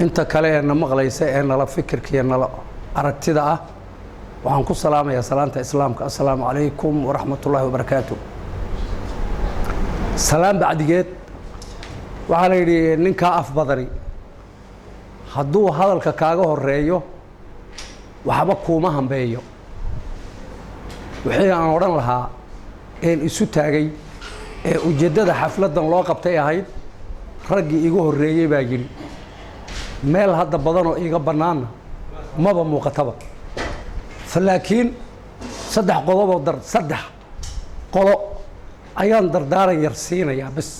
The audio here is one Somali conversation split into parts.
inta kale ee na maqlaysa ee nala fikirkiiyo nala aragtida ah waxaan ku salaamayaa salaanta islaamka assalaamu calaykum waraxmatullaahi wabarakaatuh. salaam bacdigeed waxaa la yidhi ninkaa af badani hadduu hadalka kaaga horeeyo waxba kuuma hambeeyo. wixii aan odhan lahaa een isu taagay ee ujeeddada xafladdan loo qabtay ahayd raggii igu horreeyey baa yidhi meel hadda badanoo iiga bannaanna maba muuqataba. laakiin saddex qolo ayaan dardaaran yar siinayaa bas.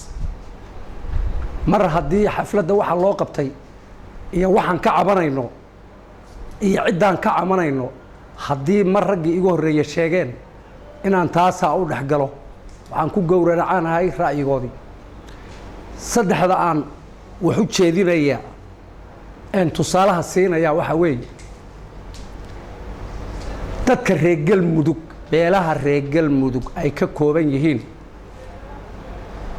mar haddii xafladda waxa loo qabtay iyo waxaan ka cabanayno iyo ciddaan ka cabanayno haddii mar raggii igu horreeye sheegeen inaan taasaa u dhex galo waxaan ku gowranacaanahay ra'yigoodii. saddexda aan wax u jeedinayaa een tusaalaha siinayaa waxaa weeye dadka reer galmudug beelaha reer galmudug ay ka kooban yihiin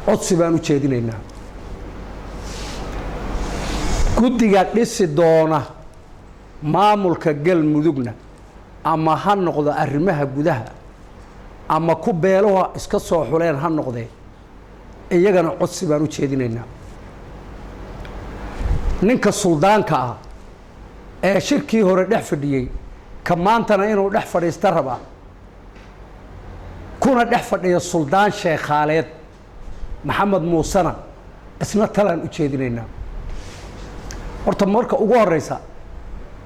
codsi baan u jeedinaynaa. guddiga dhisi doona maamulka galmudugna ama ha noqdo arrimaha gudaha ama ku beeluha iska soo xuleen ha noqdee iyagana codsi baan u jeedinaynaa. ninka suldaanka ah ee shirkii hore dhex fadhiyey ka maantana inuu dhex fadhiista rabaa kuna dhex fadhiya suldaan sheekhaaleed maxamed muusena isna talaan u jeedinaynaa. horta marka ugu horeysa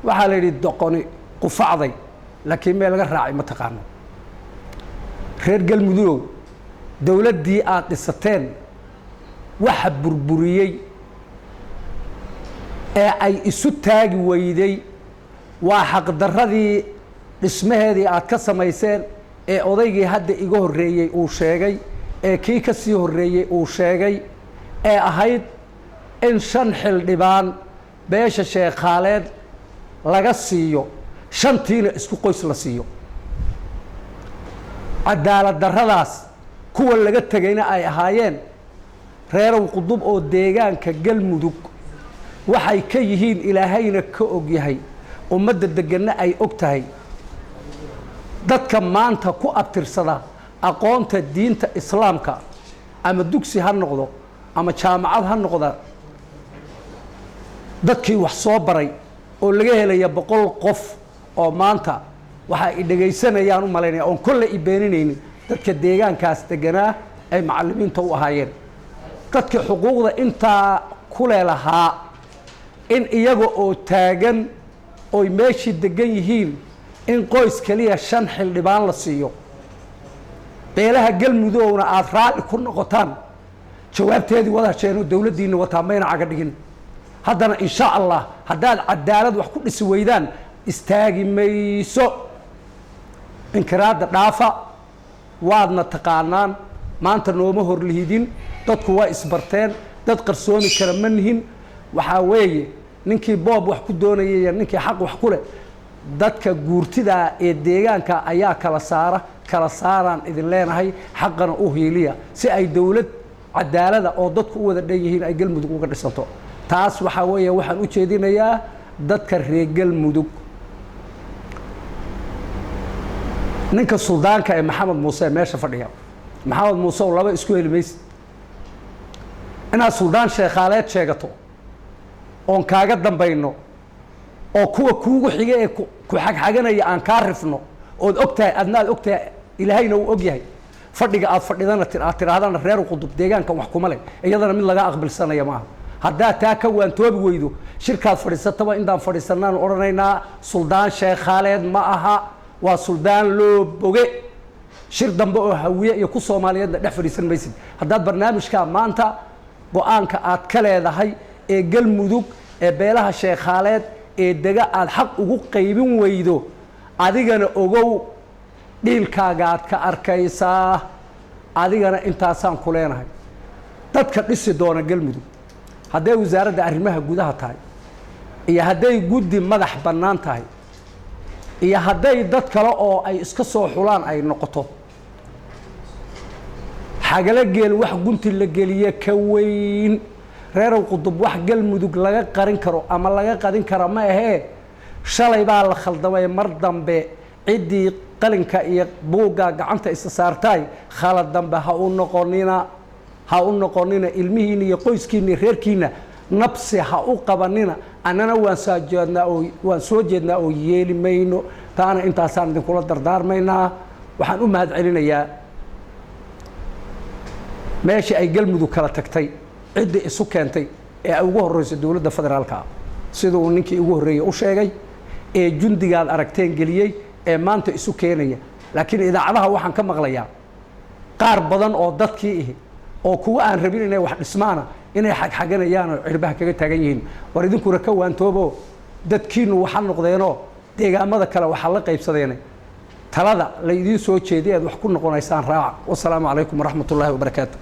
waxaa la yidhi doqoni qufacday laakiin meel laga raacay ma taqaano. reer galmudugow dowladdii aad dhisateen waxa burburiyey ee ay isu taagi weyday waa xaqdarradii dhismaheedii aad ka samayseen ee odaygii hadda iga horreeyey uu sheegay ee kii ka sii horreeyey uu sheegay ee ahayd in 5 xildhibaan beesha sheekhaaleed laga siiyo 5tiina isku qoys la siiyo. cadaalad darradaas kuwa laga tegayna ay ahaayeen reerow qudub oo deegaanka galmudug waxay ka yihiin ilaahayna ka og yahay ummadda deganna ay og tahay. dadka maanta ku abtirsada aqoonta diinta islaamka ama dugsi ha noqdo ama jaamacad ha noqda dadkii wax soo baray oo laga helaya 100 qof oo maanta waxa ay dhageysanayaan u malaynaya oon kolle i beeninaynin dadka deegaankaas deganaa ay macallimiinta u ahaayeen. dadka xuquuqda intaa ku leelahaa in iyaga oo taagan oy meeshii degan yihiin in qoys kaliya 5 xildhibaan la siiyo beelaha galmudugna aad raalli ku noqotaan jawaabteedii wadaasheenu dowladdiina wataa mayna caga dhigin. haddana insha allah haddaad cadaalad wax ku dhisi weydaan istaagi mayso. inkiraadda dhaafa waadna taqaanaan maanta nooma horlihidin dadku waa isbarteen dad qarsoomi kara ma nihin. waxaa weeye ninkii boob wax ku doonayay iyo ninkii xaq wax ku leh dadka guurtida ee deegaanka ayaa kala saaraan idin leenahay xaqana u hiiliya si ay dowlad cadaalada oo dadku u wada dhan yihiin ay galmudug uga dhisanto. taas waxaa weeye waxaan u jeedinayaa dadka reer galmudug. ninka suldaanka ee maxamed muuse meesha fadhiya maxamed muuse oo laba isku heli maysid inaad suldaan sheekhaaleed sheegato oon kaaga dambayno oo kuwa kuugu xiga ee ku xagxaganaya aan kaa rifno ood ogtahay adna aad ogtahay ilaahayna uu og yahay fadhiga aad fadhidana aad tirahdana reer qudub deegaankan wax kuma leh iyadana mid laga aqbalsanaya maaha. haddaad taa ka waantoobi weydo shirkaad fadhiisataba intaan fadhiisanaan odhanaynaa suldaan sheekhaaleed ma aha waa suldaan loo boge. shir dambe oo hawiye iyo ku soomaaliyeedna dhex fadhiisan maysid. haddaad barnaamijkaa maanta go-aanka aad ka leedahay ee galmudug ee beelaha sheekhaaleed ee dega aad xaq ugu qaybin weydo adigana ogow dhiilkaagaad ka arkaysaa. adigana intaasaan ku leenahay. dadka dhisi doona galmudug hadday wasaaradda arrimaha gudaha tahay iyo hadday guddi madax bannaan tahay iyo hadday dad kale oo ay iska soo xulaan ay noqoto xagala geel wax gunti la geliye ka weyn reerow qudub wax galmudug laga qarin karo ama laga qadin kara ma ahee shalay baa la khaldamay mar dambe ciddii qalinka iyo buugga gacanta isa saartay khalad dambe ha u noqonina ilmihiina iyo qoyskiina iyo reerkiina nabsi ha u qabanina annana waan soo jeednaa oo yeeli mayno taana intaasaan idinkula dardaarmaynaa waxaan u mahad celinayaa meeshii ay galmudug kala tagtay ciddii isu keentay ee ugu horreysa dowladda federaalka sida uu ninkii ugu horreeyey u sheegay ee jundigaad aragteen geliyey ee maanta isu keenaya laakiin idaacadaha waxaan ka maqlayaa qaar badan oo dadkii ihi oo kuwa aan rabin inay wax dhismaana inay xagxaganayaan oo cirbaha kaga taagan yihiin war idinkuna ka waantoobo dadkiinu waxa noqdeenoo deegaamada kale waxaa la qaybsadeen talada la idiin soo jeediy aad wax ku noqonaysaan raaca wasalaamu calaykum waraxmatullaahi wabarakaatu